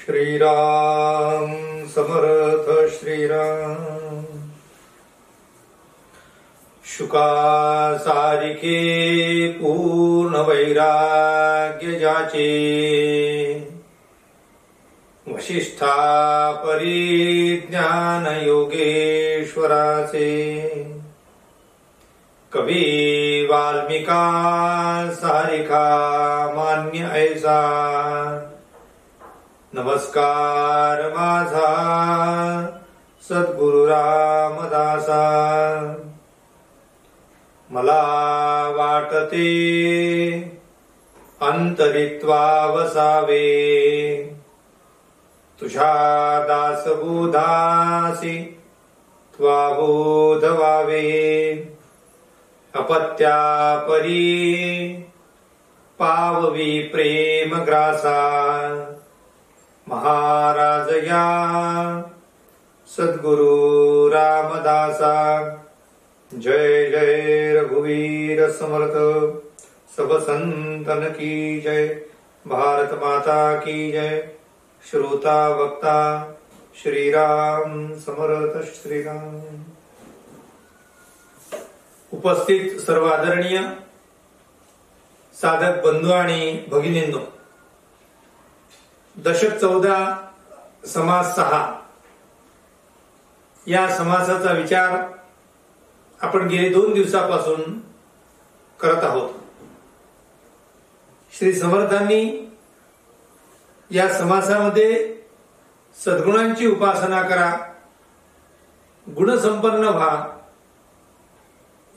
श्रीराम समर्थ श्रीराम। शुका सारिके पूर्ण वैराग्य जाचे, वशिष्ठा परिज्ञान योगेश्वराचे। कवी वाल्मिका सारिका मान्य ऐसा, नमस्कार माझा सद्गुरु रामदासा। मला वाटते अंतरित्वा वसावे, तुझ्या दासबोधासी त्वा बोध व्हावे। अपत्या परी पाववी प्रेम ग्रासा, महाराज या सद्गुरु रामदासा। जय जय रघुवीर समर्थ, सब संतन की जय। भारत माता की जय। श्रोता वक्ता श्रीराम समर्थ श्रीराम। उपस्थित सर्व आदरणीय साधक बंधू आणि भगिनींनो, दशक 14 समास 6 या समासाचा विचार आपण गेले 2 दिवसापासून करत आहोत। श्री समर्थांनी या समासामध्ये सद्गुणांची उपासना करा, गुणसंपन्न व्हा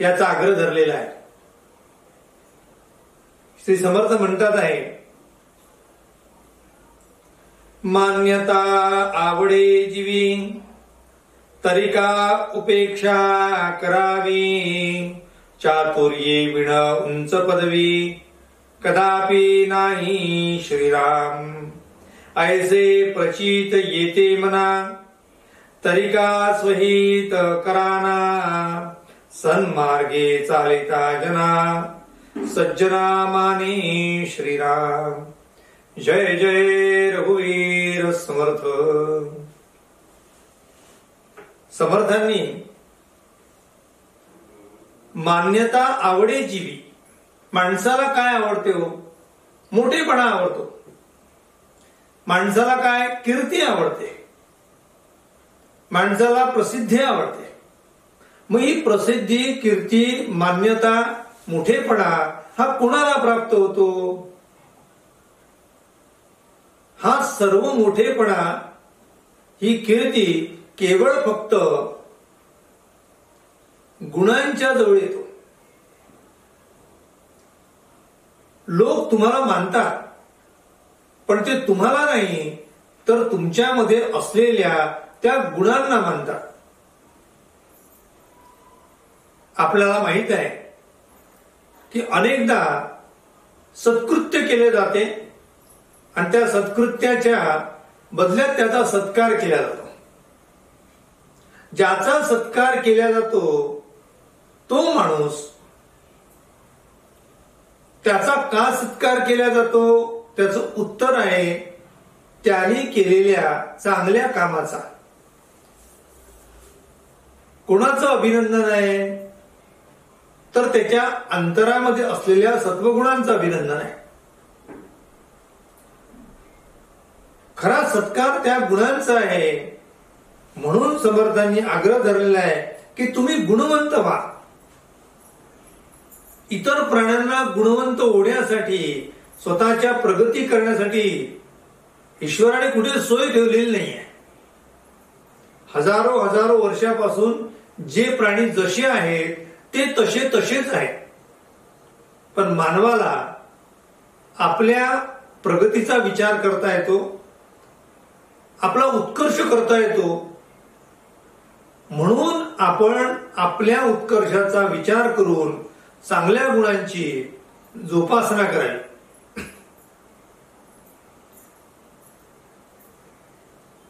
याचा आग्रह धरलेला आहे। श्री समर्थ म्हणतात आहे, मान्यता आवडे जीवी, तरिका उपेक्षा करावी। चातुर्ये विण उंच पदवी, कदापि नाही श्रीराम। ऐसे प्रचित येते मना, तरिका स्वहित कराना। सन्मार्गे चालिता जना, सज्जना माने श्रीराम। जय जय रघुवीर समर्थ। समर्थांनी मान्यता आवडे जीवी, माणसाला काय आवडते हो? मोठेपणा आवडतो। माणसाला काय? कीर्ती आवडते। माणसाला प्रसिद्धी आवडते। मग ही प्रसिद्धी, कीर्ती, मान्यता, मोठेपणा हा कुणाला प्राप्त होतो? हा सर्व मोठेपणा, ही कीर्ती केवळ फक्त गुणांच्या जवळ येतो। लोक तुम्हाला मानतात, पण ते तुम्हाला नाही तर तुमच्यामध्ये असलेल्या त्या गुणांना मानतात। आपल्याला माहित आहे की अनेकदा सत्कृत्य केले जाते आणि त्या सत्कृत्याच्या बदल्यात त्याचा सत्कार केला जातो। ज्याचा सत्कार केला जातो तो माणूस, त्याचा का सत्कार केला जातो? त्याचं उत्तर आहे त्याने केलेल्या चांगल्या कामाचा। कोणाचं अभिनंदन आहे? तर त्याच्या अंतरामध्ये असलेल्या सत्वगुणांचं अभिनंदन आहे। खरा सत्कार त्या गुणांचा आहे। म्हणून समर्थांनी आग्रह धरलेला आहे की तुम्ही गुणवंत व्हा। इतर प्राण्यांना गुणवंत होण्यासाठी, स्वतःच्या प्रगती करण्यासाठी ईश्वराने कुठे सोय ठेवलेली नाहीये। हजारो वर्षापासून जे प्राणी जसे आहेत ते तसेच आहेत, पण मानवाला आपल्या प्रगतीचा विचार करता येतो, आपला उत्कर्ष करता येतो। म्हणून आपण आपल्या उत्कर्षाचा विचार करून चांगल्या गुणांची जोपासना करावी।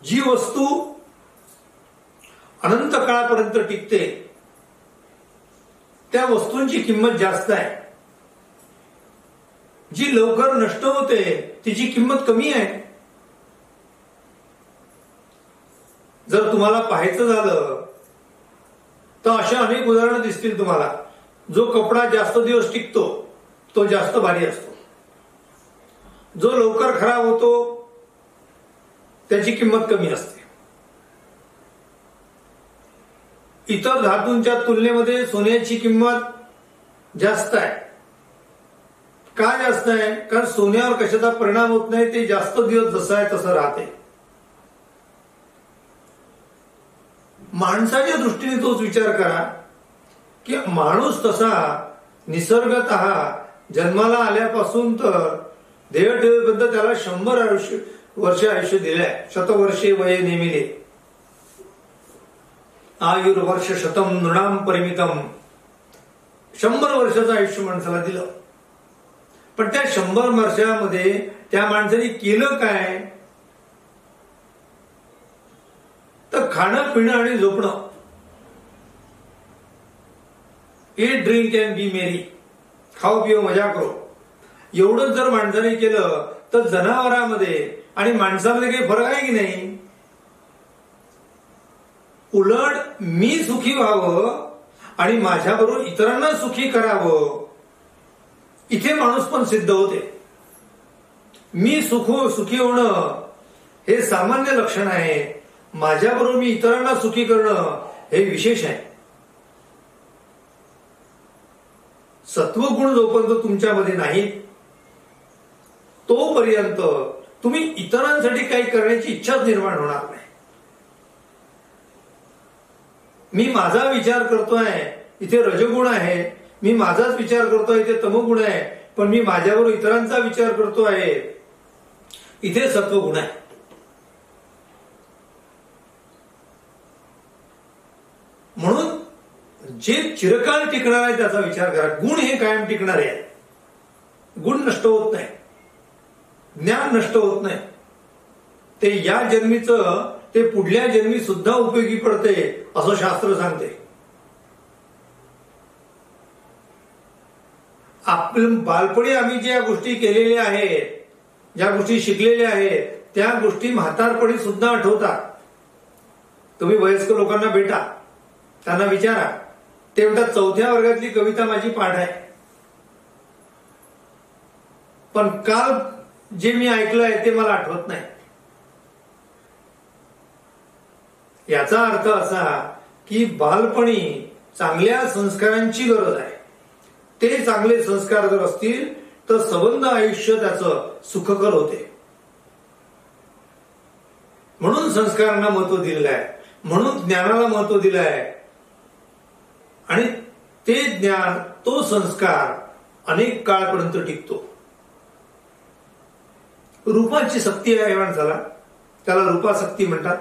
जी वस्तू अनंत काळापर्यंत टिकते त्या वस्तूंची किंमत जास्त आहे। जी लवकर नष्ट होते तिची किंमत कमी आहे। जर तुम्हाला पाहायचं झालं तर अशा अनेक उदाहरणं दिसतील तुम्हाला. जो कपडा जास्त दिवस टिकतो तो जास्त भारी असतो. जो लवकर खराब होतो त्याची किंमत कमी असते. इतर धातूंच्या तुलनेमध्ये सोन्याची किंमत जास्त आहे. का जास्त आहे? कारण सोन्यावर कशाचा परिणाम होत नाही, ते जास्त दिवस जसं आहे तसं राहते. माणसाच्या दृष्टीने तोच विचार करा की माणूस तसा निसर्गतः जन्माला आल्यापासून तर देहठेवीबद्दल त्याला 100 वर्ष आयुष्य दिलंय. शतवर्षे वये नेमिले आयुर्वर्ष शतम नृणाम परिमितम. 100 वर्षाचं आयुष्य माणसाला दिलं. पण त्या 100 वर्षामध्ये त्या माणसाने केलं काय? तर खाणं पिणं आणि झोपणं. ईट ड्रिंक अँड बी मेरी. खाऊ पिऊ मजा करो. एवढंच जर माणसाने केलं तर जनावरांमध्ये आणि माणसामध्ये काही फरक आहे की नाही? उलट मी सुखी व्हावं आणि माझ्याबरोबर इतरांना सुखी करावं, इथे माणूस पण सिद्ध होते. मी सुखी होणं हे सामान्य लक्षण आहे. माझ्याबरोबर मी इतरांना सुखी करणं हे विशेष आहे. सत्वगुण जोपर्यंत तुमच्यामध्ये नाही तोपर्यंत तुम्ही इतरांसाठी काही करण्याची इच्छाच निर्माण होणार नाही. मी माझा विचार करतोय इथे रजगुण आहे, मी माझाच विचार करतोय इथे तमोगुण आहे, पण मी माझ्याबरोबर इतरांचा विचार करतो आहे इथे सत्वगुण आहे. म्हणून जे चिरकाल टिकणार आहे त्याचा विचार करा. गुण हे कायम टिकणारे आहे. गुण नष्ट होत नाही, ज्ञान नष्ट होत नाही. ते या जन्मीचं ते पुढल्या जन्मी सुद्धा उपयोगी पडते असं शास्त्र सांगते. आपल्या बालपणी आम्ही ज्या गोष्टी केलेल्या आहेत, ज्या गोष्टी शिकलेल्या आहेत, त्या गोष्टी म्हातारपणी सुद्धा आठवतात. तुम्ही वयस्क लोकांना भेटा, त्यांना विचारा, ते म्हणतात 4थ्या वर्गातली कविता माझी पाठ आहे, पण काल जे मी ऐकलंय ते मला आठवत नाही. याचा अर्थ असा की बालपणी चांगल्या संस्कारांची गरज आहे. ते चांगले संस्कार जर असतील तर संबंध आयुष्य त्याचं सुखकर होते. म्हणून संस्कारांना महत्व दिलेलं आहे, म्हणून ज्ञानाला महत्व दिलं आहे. आणि ते ज्ञान, तो संस्कार अनेक काळपर्यंत टिकतो. रूपाची सक्ती आहे माणसाला, त्याला रूपासक्ती म्हणतात.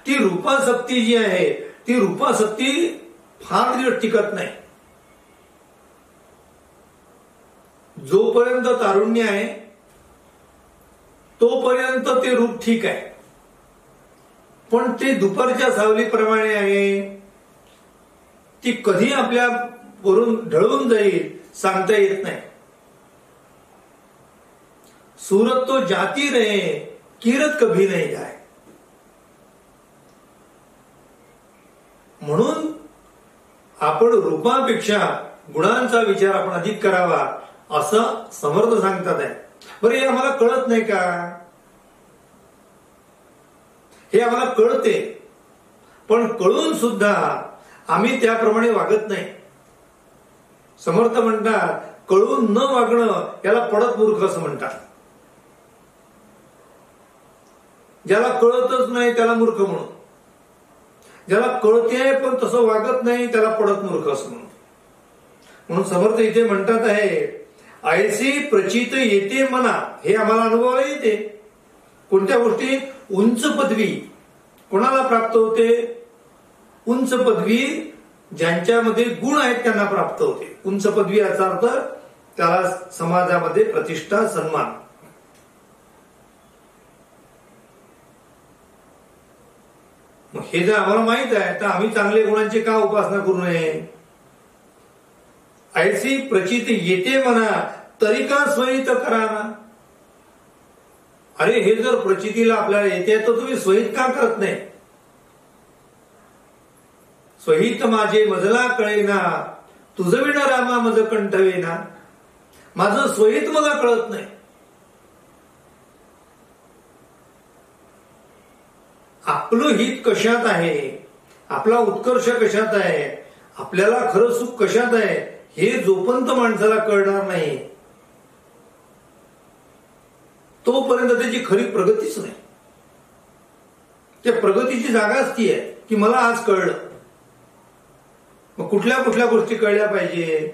ती रूपासक्ती जी आहे ती रूपासक्ती फार दिवस टिकत नाही. जोपर्यंत तारुण्य आहे तोपर्यंत ते रूप ठीक आहे, पण ते दुपारच्या सावलीप्रमाणे आहे. ती कधी आपल्या वरून ढळून जाईल सांगता येत नाही. सूरत तो जाती रहे किरत कभी नाही जाय. म्हणून आपण रूपापेक्षा गुणांचा विचार आपण अधिक करावा असं समर्थ सांगतात आहे. बरं, हे आम्हाला कळत नाही का? हे आम्हाला कळते, पण कळून सुद्धा आम्ही त्याप्रमाणे वागत नाही. समर्थ म्हणतात कळून न वागणं याला पडत मूर्ख असं म्हणतात. ज्याला कळतच नाही त्याला मूर्ख म्हणून, ज्याला कळते पण तसं वागत नाही त्याला पडत मूर्ख असं म्हणून. म्हणून समर्थ इथे म्हणतात आहे ऐसी प्रचित येते मना. हे आम्हाला अनुभवाला येते. कोणत्या गोष्टी? उंच पदवी कोणाला प्राप्त होते? उंच पदवी ज्यांच्यामध्ये गुण आहेत त्यांना प्राप्त होते. उंच पदवी याचा अर्थ त्याला समाजामध्ये प्रतिष्ठा, सन्मान. हे जर आम्हाला माहित आहे तर आम्ही चांगले गुणांची का उपासना करू नये? ऐसी प्रचित येते म्हणा तरी का स्वहित करा ना. अरे हे जर प्रचितीला आपल्याला येते तर तुम्ही स्वहित का करत नाही? स्वहित माझे मजला कळेना, तुझ विण रामा मज कंठवेना. माझं स्वहित मला कळत नाही. आपलं हित कशात आहे, आपला उत्कर्ष कशात आहे, आपल्याला खरं सुख कशात आहे, हे जोपर्यंत माणसाला कळणार नाही तोपर्यंत त्याची खरी प्रगतीच नाही. त्या प्रगतीची जागाच ती आहे की मला आज कळलं. मग कुठल्या कुठल्या गोष्टी कळल्या पाहिजे.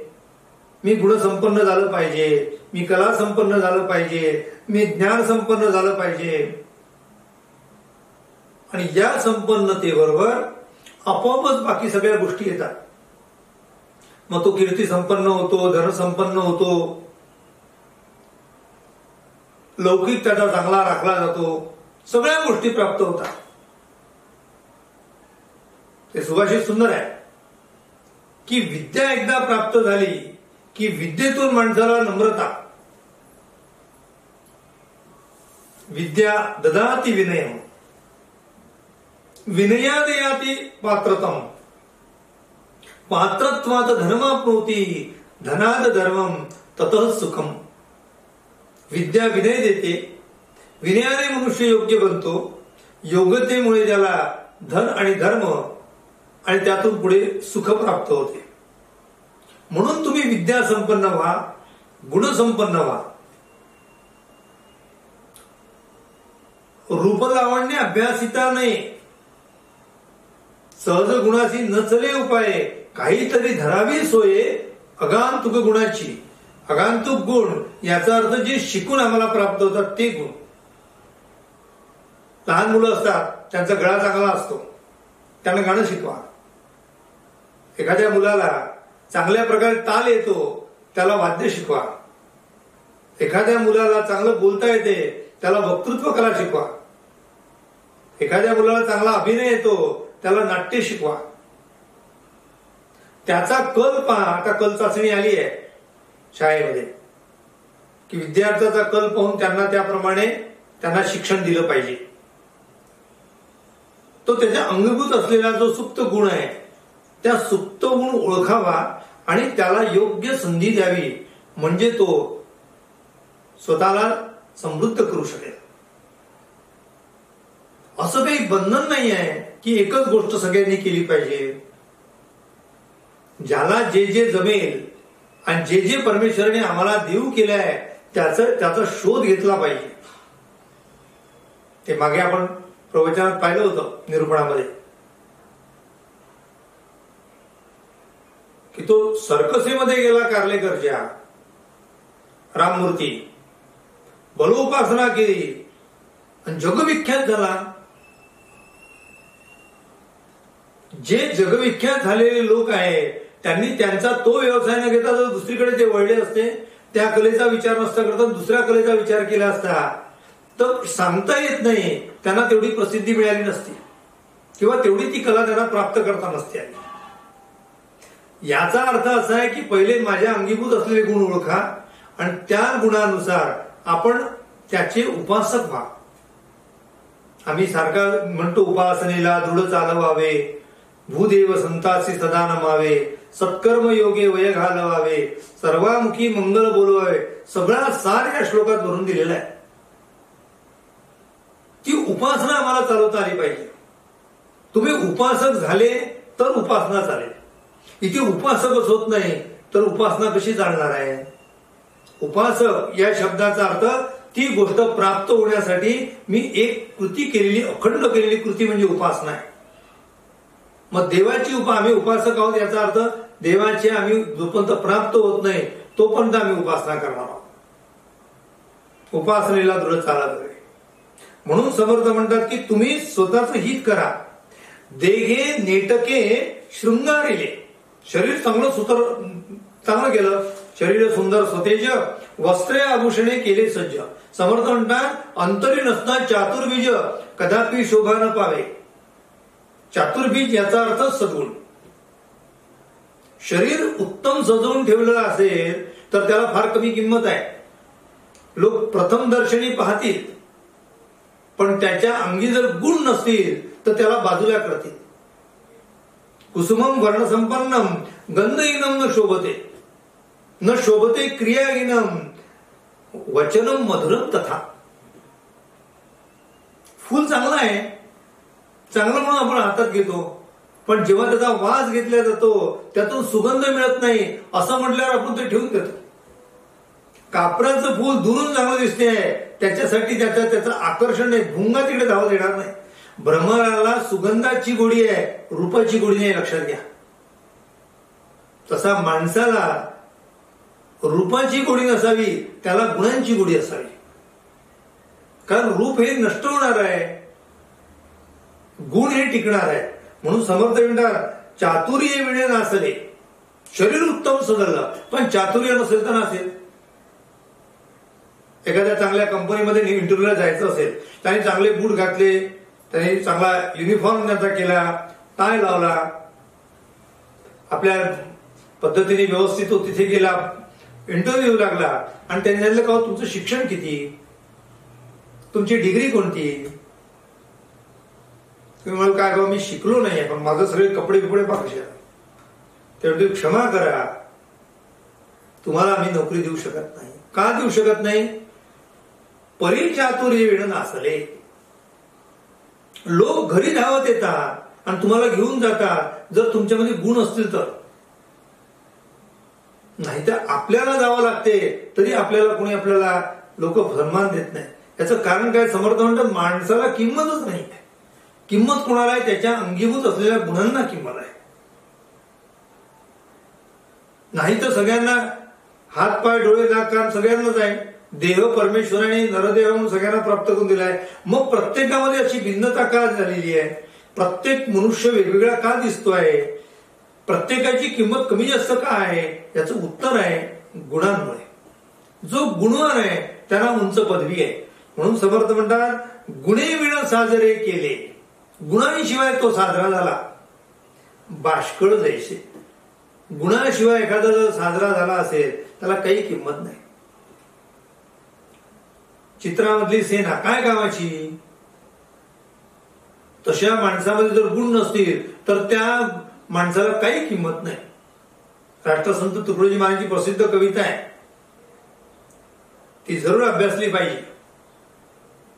मी गुणसंपन्न झालं पाहिजे, मी कला संपन्न झालं पाहिजे, मी ज्ञान संपन्न झालं पाहिजे. आणि या संपन्नतेबरोबर आपोआपच बाकी सगळ्या गोष्टी येतात. मग तो कीर्ती संपन्न होतो, धन संपन्न होतो, लौकिक त्याचा चांगला राखला जातो, सगळ्या गोष्टी प्राप्त होतात. ते सुभाषित सुंदर आहे की विद्या एकदा प्राप्त झाली की विद्येतून माणसाला नम्रता. विद्या ददाति विनयम, विनयादयाति पात्रतम, पात्रत्वात धर्माप्नोति, धनाद धर्मम ततः सुखम. विद्या विनय देते, विनयाने मनुष्य योग्य बनतो, योग्यतेमुळे त्याला धन आणि धर्म आणि त्यातून पुढे सुख प्राप्त होते. म्हणून तुम्ही विद्या संपन्न व्हा, गुणसंपन्न व्हा. रूपलावण्य अभ्यासिता नाही, सहज गुणाची न चले उपाय, काहीतरी धरावी सोये अगांतुक गुणाची. अगांतुक गुण याचा अर्थ जे शिकून आम्हाला प्राप्त होतात ते गुण. लहान मुलं असतात, त्यांचा गळा चांगला असतो, त्यांना गाणं शिकवा. एखाद्या मुलाला चांगल्या प्रकारे ताल येतो, त्याला वाद्य शिकवा. एखाद्या मुलाला चांगलं बोलता येते, त्याला वक्तृत्व कला शिकवा. एखाद्या मुलाला चांगला अभिनय येतो, त्याला नाट्य शिकवा. त्याचा कल पहा. आता कल चाचणी आली आहे शाळेमध्ये की विद्यार्थ्याचा कल पाहून त्याप्रमाणे त्यांना शिक्षण दिलं पाहिजे. तो त्याच्या अंगभूत असलेला जो सुप्त गुण आहे त्या सुप्त गुण ओळखावा आणि त्याला योग्य संधी द्यावी, म्हणजे तो स्वतःला समृद्ध करू शकेल. असं काही बंधन नाही आहे की एकच गोष्ट सगळ्यांनी केली पाहिजे. ज्याला जे जे जमेल आणि जे जे परमेश्वराने आम्हाला देऊ केलंय त्याचा शोध घेतला पाहिजे. ते मागे आपण प्रवचनात पाहिलं होतं निरूपणामध्ये की तो सर्कसेमध्ये गेला कार्लेकरच्या, राममूर्ती बलोपासना केली आणि जगविख्यात झाला. जे जगविख्यात झालेले लोक आहेत त्यांनी त्यांचा तो व्यवसाय न घेता जर दुसरीकडे ते वळले असते, त्या कलेचा विचार नसता करता दुसऱ्या कलेचा विचार केला असता तर सांगता येत नाही त्यांना तेवढी प्रसिद्धी मिळाली नसती किंवा तेवढी ती कला त्यांना प्राप्त करता नसती आली. याचा अर्थ असा आहे की पहिले माझ्या अंगीभूत असलेले गुण ओळखा आणि त्या गुणानुसार आपण त्याचे उपासक व्हा. आम्ही सारखा म्हणतो उपासनेला दृढ चालवावे, भूदेव संतासी सदा नमावे, सत्कर्म योगे वय घालवावे, सर्वामुखी मंगल बोलवावे. सगळा सार या श्लोकात भरून दिलेला आहे. ती उपासना आम्हाला चालवता आली पाहिजे. तुम्ही उपासक झाले तर उपासना चालेल. इथे उपासकच होत नाही तर उपासना कशी चालणार आहे. उपासक या शब्दाचा अर्थ ती गोष्ट प्राप्त होण्यासाठी मी एक कृती केलेली, अखंड केलेली कृती म्हणजे उपासना आहे. मग देवाची आम्ही उपासक आहोत याचा अर्थ देवाचे आम्ही जोपर्यंत प्राप्त होत नाही तोपर्यंत आम्ही उपासना करणार आहोत. उपासनेला दृढ चालत आहे. म्हणून समर्थ म्हणतात की तुम्ही स्वतःच हित करा. देघे नेटके शृंगारिले. शरीर चांगलं केलं, शरीर सुंदर स्वतेज, वस्त्रे आभूषणे केले सज्ज. समर्थ म्हणतात अंतरी नसता चातुर्बीज कदापि शोभा न पावे. चातुर्बीज याचा अर्थ सद्गुण. शरीर उत्तम सजवून ठेवलेलं असेल तर त्याला फार कमी किंमत आहे. लोक प्रथम दर्शनी पाहतील पण त्याच्या अंगी जर गुण नसतील तर त्याला बाजूला करतील. कुसुमम वर्णसंपन्नम गंधहीनम न शोभते, न शोभते क्रियाहीनम वचनम मधुरम तथा. फुल चांगलं आहे, चांगलं म्हणून आपण हातात घेतो, पण जेव्हा त्याचा वास घेतला जातो त्यातून सुगंध मिळत नाही असं म्हटल्यावर आपण ते ठेवून देतो. कापराचं फुल दुरून चांगलं दिसते आहे, त्याच्यासाठी त्याचं आकर्षण नाही, भुंगा तिकडे धावत येणार नाही. भ्रमराला सुगंधाची गोडी आहे, रूपाची गोडी नाही, लक्षात घ्या. तसा माणसाला रूपाची गोडी नसावी, त्याला गुणांची गोडी असावी. कारण रूप हे नष्ट होणार आहे, गुण हे टिकणार आहे. म्हणून समर्थ म्हणतात चातुर्य विणे नासले. शरीर उत्तम सजलं पण चातुर्य नसेल तर नसेल. एखाद्या चांगल्या कंपनीमध्ये इंटरव्ह्यूला जायचं असेल, त्याने चांगले बूट घातले, त्याने चांगला युनिफॉर्म त्याचा केला, टाय लावला, आपल्या पद्धतीने व्यवस्थित तो तिथे गेला, इंटरव्ह्यू लागला आणि त्यांनी सांगितलं का तुमचं शिक्षण किती, तुमची डिग्री कोणती. तुम्ही मला काय मी शिकलो नाही, पण माझं सगळे कपडे बिपडे पाहिजे, तेवढी क्षमा करा, तुम्हाला आम्ही नोकरी देऊ शकत नाही. का देऊ शकत नाही? परिचातुर्य विण नासले. लोक घरी धावत येतात आणि तुम्हाला घेऊन जातात जर तुमच्यामध्ये गुण असतील तर. नाहीतर आपल्याला जावं लागते तरी आपल्याला कोणी आपल्याला लोक सन्मान देत नाही. याचं कारण काय? समर्थ म्हणतात माणसाला किंमतच नाही. किंमत कोणाला आहे? त्याच्या अंगीभूत असलेल्या गुणांना किंमत आहे. नाही तर सगळ्यांना हात पाय डोळे नाक कान सगळ्यांनाच आहे. देह परमेश्वराने नरदेह म्हणून सगळ्यांना प्राप्त करून दिलाय. मग प्रत्येकामध्ये अशी भिन्नता का झालेली आहे? प्रत्येक मनुष्य वेगवेगळा का दिसतोय? प्रत्येकाची किंमत कमी जास्त का आहे? याचं उत्तर आहे गुणांमुळे. जो गुणवान आहे त्याला उंच पदवी आहे. म्हणून समर्थ म्हणतात गुणे विण साजरे केले. गुणांशिवाय तो साजरा झाला बाष्कळ जैसे. गुणाशिवाय एखादा जर साजरा झाला असेल त्याला काही किंमत नाही. चित्रामधली सेना काय कामाची? तशा माणसामध्ये जर गुण नसतील तर त्या माणसाला काही किंमत नाही. राष्ट्रसंत तुकडोजी महाराजांची प्रसिद्ध कविता आहे, ती जरूर अभ्यासली पाहिजे.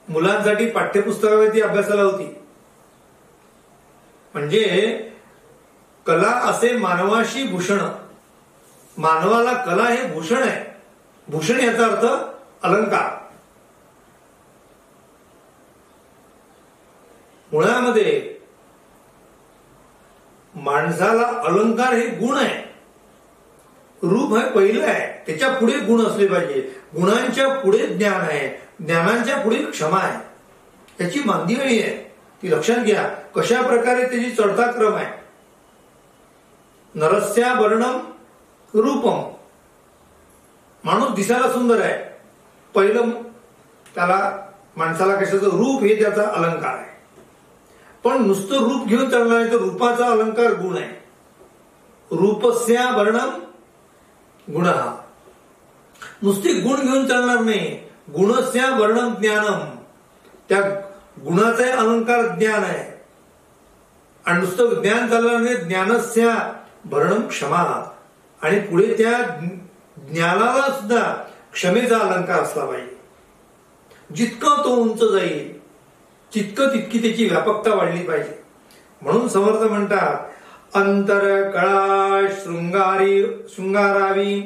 मुलांसाठी पाठ्यपुस्तकामध्ये ती अभ्यासाला होती. म्हणजे कला असे मानवाशी भूषण. मानवाला कला हे भूषण आहे. भूषण याचा अर्थ अलंकार. मुळामध्ये माणसाला अलंकार हे गुण आहे. रूप हे पहिलं आहे, त्याच्या पुढे गुण असले पाहिजे. गुणांच्या पुढे ज्ञान आहे, ज्ञानांच्या पुढे क्षमा आहे. याची मांदिवळी आहे, ती लक्षात घ्या. कशा प्रकारे त्याची चढता क्रम आहे. नरस्या वर्णम रूपम. माणूस दिसायला सुंदर आहे, पहिलं त्याला माणसाला कशाचं रूप हे त्याचा अलंकार आहे. पण नुसतं रूप घेऊन चालणार नाही तर रूपाचा अलंकार गुण आहे. रूपस्या वर्णम गुण. नुसते गुण घेऊन चालणार नाही. गुणस्या वर्णम ज्ञानम. त्या गुणाचा अलंकार ज्ञान आहे. आणि नुसतं ज्ञान चालणार नाही, ज्ञानस्या वर्णम क्षमा. आणि पुढे त्या ज्ञानाला सुद्धा क्षमेचा अलंकार असला पाहिजे. जितकं तो उंच जाईल तितकी त्याची व्यापकता वाढली पाहिजे. म्हणून समर्थ म्हणतात अंतर कळा शृंगारावी,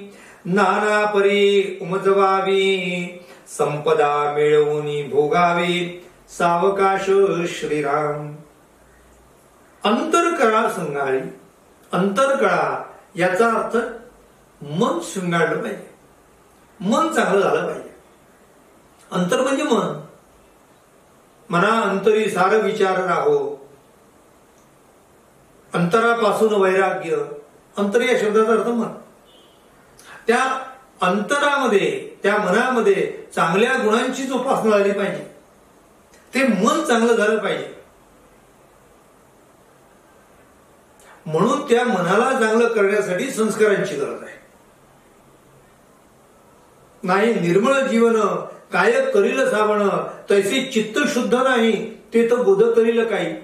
नाना परी उमजवावी, संपदा मिळवून भोगावी, सावकाश श्रीराम. अंतरकळा शृंगारी. अंतरकळा याचा अर्थ मन शृंगारलं पाहिजे, मन चांगलं झालं पाहिजे. अंतर म्हणजे मन. मना अंतरी सार विचार राहो, अंतरापासून वैराग्य. अंतर या शब्दाचा अर्थ मन. त्या अंतरामध्ये, त्या मनामध्ये चांगल्या गुणांची जोपासना झाली पाहिजे. ते मन चांगलं झालं पाहिजे. म्हणून त्या मनाला चांगलं करण्यासाठी संस्कारांची गरज आहे. नाही निर्मळ जीवन काय करील सावण, तैसे चित्त शुद्ध नाही ते तर बोध करील काही.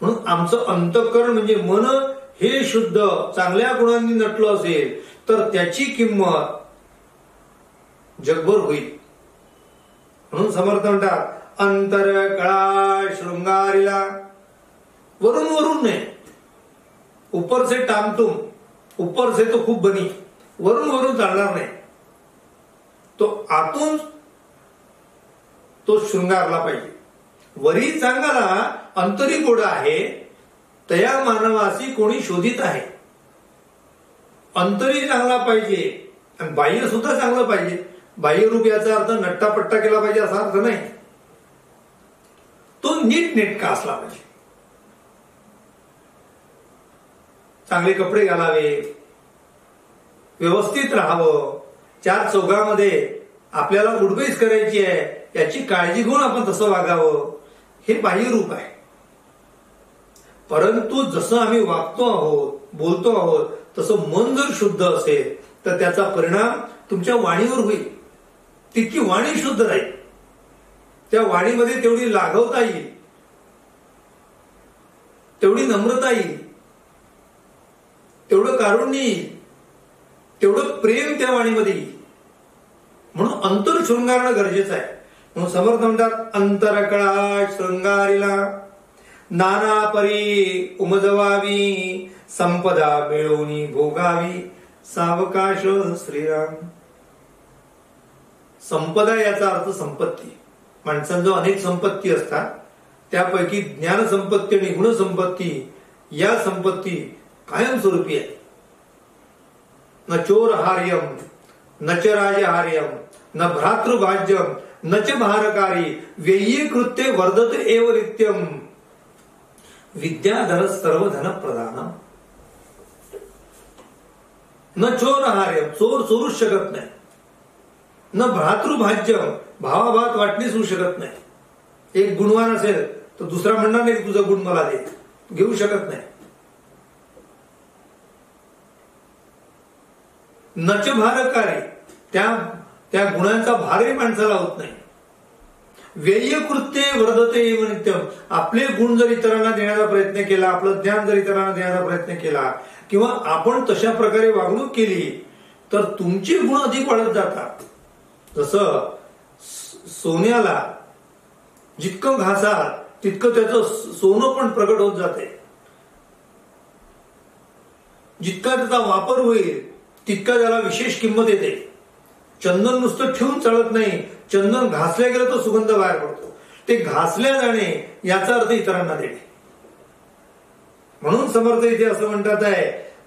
म्हणून आमचं अंतःकरण म्हणजे मन हे शुद्ध चांगल्या गुणांनी नटलं असेल तर त्याची किंमत जगभर होईल. म्हणून समर्थ म्हणतात अंतर कळा शृंगारीला. वरून वरून नाही, ऊपर से टामटुम, ऊपर से तो खूप बनी, वरून वरून चालणार नाही. तो आतून तो शृंगारला पाहिजे. वरी चांगला अंतरी गोड आहे तया मानवासी कोणी शोधित आहे. अंतरी चांगला पाहिजे आणि बाह्य सुद्धा चांगलं पाहिजे. बाह्यरूप याचा अर्थ नट्टापट्टा केला पाहिजे असा अर्थ नाही. तो नीट नेटका असला पाहिजे. चांगले कपडे घालावे, व्यवस्थित राहावं, चार चौघामध्ये आपल्याला उडबैस करायची आहे याची काळजी घेऊन आपण तसं वागावं, हे बाह्य रूप आहे. परंतु जसं आम्ही वागतो आहोत, बोलतो आहोत, तसं मन जर शुद्ध असेल तर त्याचा परिणाम तुमच्या वाणीवर होईल. तितकी वाणी शुद्ध राहील, त्या वाणीमध्ये तेवढी लाघवता येईल, तेवढी नम्रता येईल, तेवढं कारुण्य येईल, तेवढं प्रेम त्या वाणीमध्ये येईल. म्हणून अंतर शृंगारणं गरजेचं आहे. म्हणून समर्थ म्हणतात अंतरकळा शृंगारीला नाना परी उमजवावी संपदा मिळवणी भोगावी सावकाश श्रीराम. संपदा याचा अर्थ संपत्ती. माणसांजवळ अनेक संपत्ती असतात, त्यापैकी ज्ञान संपत्ती आणि गुण संपत्ती या संपत्ती कायमस्वरूपी आहे. न चोरहार्यम न च राजहार्यम न भ्रातृभाज्यम न च भारकारी व्ययी कृत्ये वर्धत एव नित्यम विद्याधर सर्व धन प्रदान. न चोरहार्यम, चोर चोरूच शकत नाही. न भ्रातृभाज्यम, भावाभात वाटणीच होऊ शकत नाही. एक गुणवान असेल तर दुसरा म्हणणार नाही तुझा गुण मला दे, घेऊ शकत नाही. नच भारकारी, त्या गुणांचा भारही माणसाला होत नाही. व्यय कृत्ये वर्धते एव नित्यम, आपले गुण जर इतरांना देण्याचा प्रयत्न केला, आपलं ज्ञान जर इतरांना देण्याचा प्रयत्न केला किंवा आपण तशा प्रकारे वागणूक केली तर तुमचे गुण अधिक वाढत जातात. जसं सोन्याला जितकं घासाल तितकं त्याचं सोनं पण प्रगट होत जाते. जितका त्याचा वापर होईल तितका त्याला विशेष किंमत येते. चंदन नुसतं ठेवून चालत नाही, चंदन घासल्या गेलं तर सुगंध बाहेर पडतो. ते घासल्या जाणे याचा अर्थ इतरांना देणे. म्हणून समर्थ इथे असं म्हणतात आहे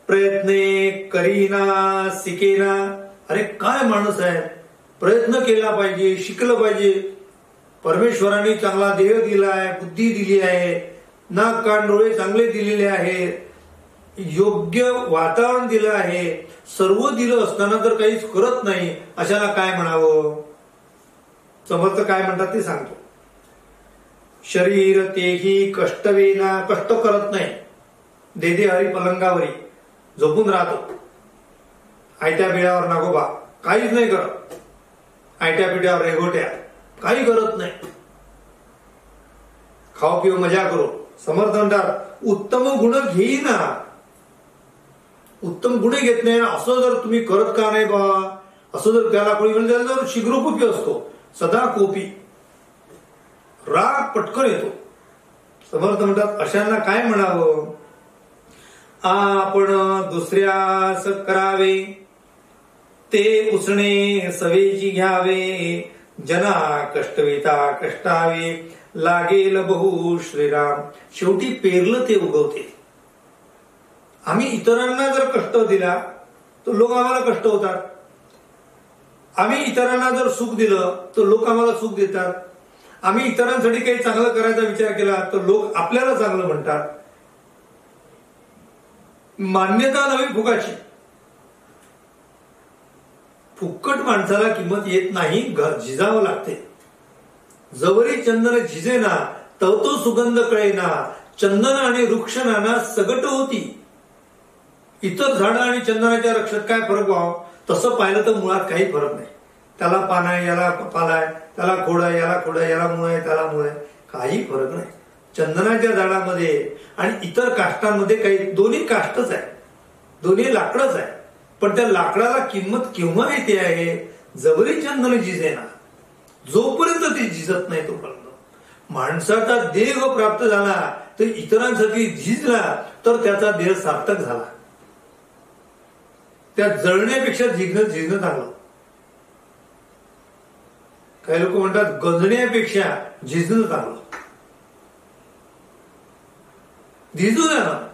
प्रयत्ने करीना शिकेना. अरे काय माणूस आहे, प्रयत्न केला पाहिजे, शिकलं पाहिजे. परमेश्वराने चांगला देह दिला आहे, बुद्धी दिली आहे, नाक कान डोळे चांगले दिलेले आहेत, योग्य वातावरण दिलं आहे, सर्व दिलं असताना जर काहीच करत नाही अशाला काय म्हणावं. समर्थ काय म्हणतात ते सांगतो. शरीर तेही कष्टवेना, कष्ट करत नाही, देदे हरी पलंगावरी झोपून राहतो. आयत्या बिळावर नागोबा काहीच नाही करत, आयत्या पिठ्यावर रेघोट्या काही करत नाही, खाओ पिओ मजा करो. समर्थ म्हणतात उत्तम गुण घेईना, उत्तम गुणे घेत नाही. असं जर तुम्ही करत का नाही बा, असं जर त्याला कोणी म्हणजे जर शीघ्रकोपी असतो, सदा कोपी, राग पटकन येतो. समर्थ म्हणतात अशांना काय म्हणावं. आपण दुसऱ्यास करावे ते उसणे सवेची घ्यावे, जना कष्टविता कष्टावे लागेल बहु श्रीराम. शेवटी पेरलं ते उगवते. आम्ही इतरांना जर कष्ट दिला तर लोक आम्हाला कष्ट होतात. आम्ही इतरांना जर सुख दिलं तर लोक आम्हाला सुख देतात. आम्ही इतरांसाठी काही चांगलं करायचा विचार केला तर लोक आपल्याला चांगलं म्हणतात. मान्यता नवी फुकाची. फुक्कट माणसाला किंमत येत नाही, झिजावं लागते. जवरी चंदन झिजेना तव तो सुगंध कळेना, चंदन आणि वृक्ष नाना सगट होती. इतर झाडं आणि चंदनाच्या रक्षात काय फरक व्हावं, तसं पाहिलं तर मुळात काही फरक नाही. त्याला पान आहे, याला पाला आहे, त्याला खोड आहे, याला खोड आहे, याला मुळ आहे, त्याला मुळ आहे, काही फरक नाही. चंदनाच्या झाडामध्ये आणि इतर काष्टांमध्ये काही दोन्ही काष्टच आहे, दोन्ही लाकडच आहे, पण त्या लाकडाला किंमत केव्हा येते आहे, जवरी चंदन झिजेना, जोपर्यंत ती झिजत नाही तोपर्यंत. माणसाचा देह प्राप्त झाला तर इतरांसाठी झिजला तर त्याचा देह सार्थक झाला. त्या जळण्यापेक्षा झिजणं चांगलं. काही लोक म्हणतात गंजण्यापेक्षा झिजणं चांगलं. झिजू द्या ना.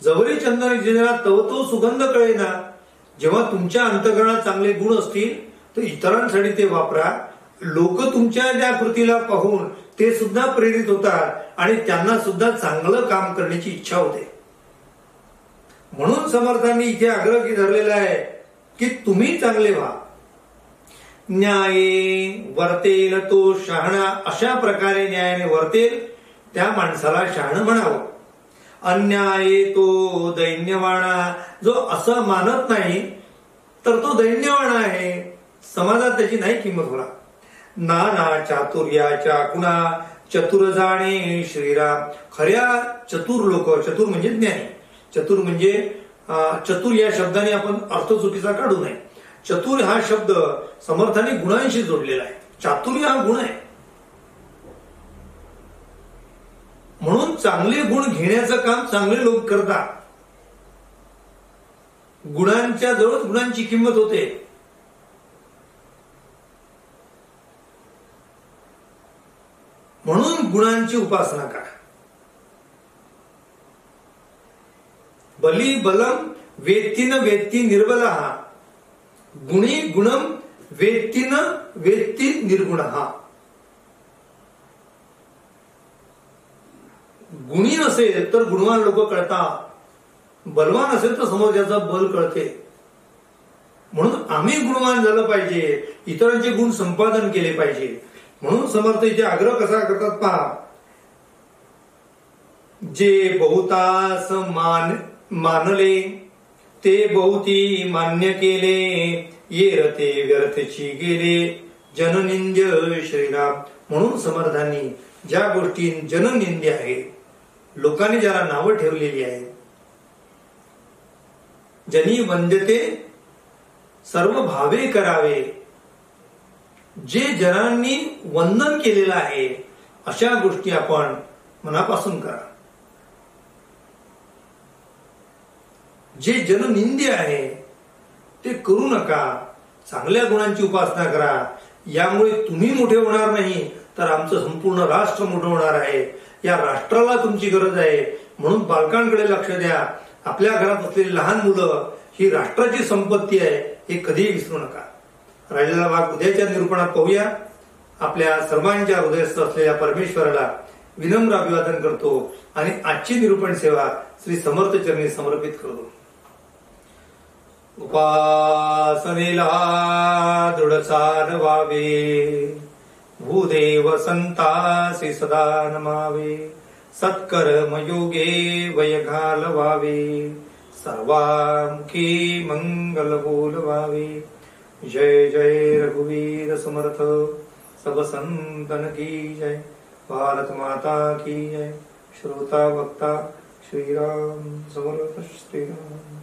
जवरी चंदन झिजेना तव तो सुगंध कळेना. जेव्हा तुमच्या अंतःकरणात चांगले गुण असतील तर इतरांसाठी ते वापरा. लोक तुमच्या त्या कृतीला पाहून ते सुद्धा प्रेरित होतात आणि त्यांना सुद्धा चांगलं काम करण्याची इच्छा होते. म्हणून समर्थांनी इथे आग्रह धरलेला आहे की तुम्ही चांगले व्हा. न्याये वर्तेल तो शहाणा. अशा प्रकारे न्यायाने वर्तेल त्या माणसाला शहाणं म्हणावं. अन्याये तो दैन्यवाणा. जो असं मानत नाही तर तो दैन्यवाणा आहे. समाजात त्याची नाही किंमत होणार. नाना चातुर्याच्या कुणा चतुर जाणे श्रीराम. खऱ्या चतुर लोक, चतुर म्हणजे ज्ञानी, चतुर म्हणजे चतुर या शब्दाने आपण अर्थ चुकीचा काढू नये. चतुर हा शब्द समर्थाने गुणांशी जोडलेला आहे. चातुर्य हा गुण आहे. म्हणून चांगले गुण घेण्याचं काम चांगले लोक करतात. गुणांच्या जवळच गुणांची किंमत होते. म्हणून गुणांची उपासना करा. बली बलम वेत्तीन वेत्ती निर्बल. गुणी गुणम वेत्तीन वेत्ती निर्गुण. गुणी नसेल तर गुणवान लोक कळतात, बलवान असेल तर समोरच्याचं बल कळते. म्हणून आम्ही गुणवान झालं पाहिजे, इतरांचे गुण संपादन केले पाहिजे. म्हणून समर्थ इथे आग्रह कसा करतात पहा. जे बहुतास मानले ते बहुती मान्य केले. येरते व्यर्थची गेले जननिंद्य श्रीराम. म्हणून समर्थांनी ज्या गोष्टी जननिंद्य आहे, लोकांनी ज्याला नावं ठेवलेली आहेत, जनी वंद्यते सर्व भावे करावे. जे जनांनी वंदन केलेलं आहे अशा गोष्टी आपण मनापासून करा. जे जननिंद्य आहे ते करू नका. चांगल्या गुणांची उपासना करा. यामुळे तुम्ही मोठे होणार नाही तर आमचं संपूर्ण राष्ट्र मोठं होणार आहे. या राष्ट्राला तुमची गरज आहे. म्हणून बालकांकडे लक्ष द्या. आपल्या घरात असलेली लहान मुलं ही राष्ट्राची संपत्ती आहे, हे कधीही विसरू नका. राहिलेला भाग उद्याच्या निरूपणात पाहूया. आपल्या सर्वांच्या हृदयस्थ असलेल्या परमेश्वराला विनम्र अभिवादन करतो आणि आजची निरूपण सेवा श्री समर्थ चरणी समर्पित करतो. उपासनेला दृढसार व्हावे, भूदेव संतासी सदा नमावे. सत्कर्म योगे वय घालवावे, सर्वामुखी मंगल बोलवावे. जय जय रघुवीर समर्थ. सब संतन की जय. भारत माता की जय. श्रोता वक्ता श्रीराम समर्थ श्रीराम.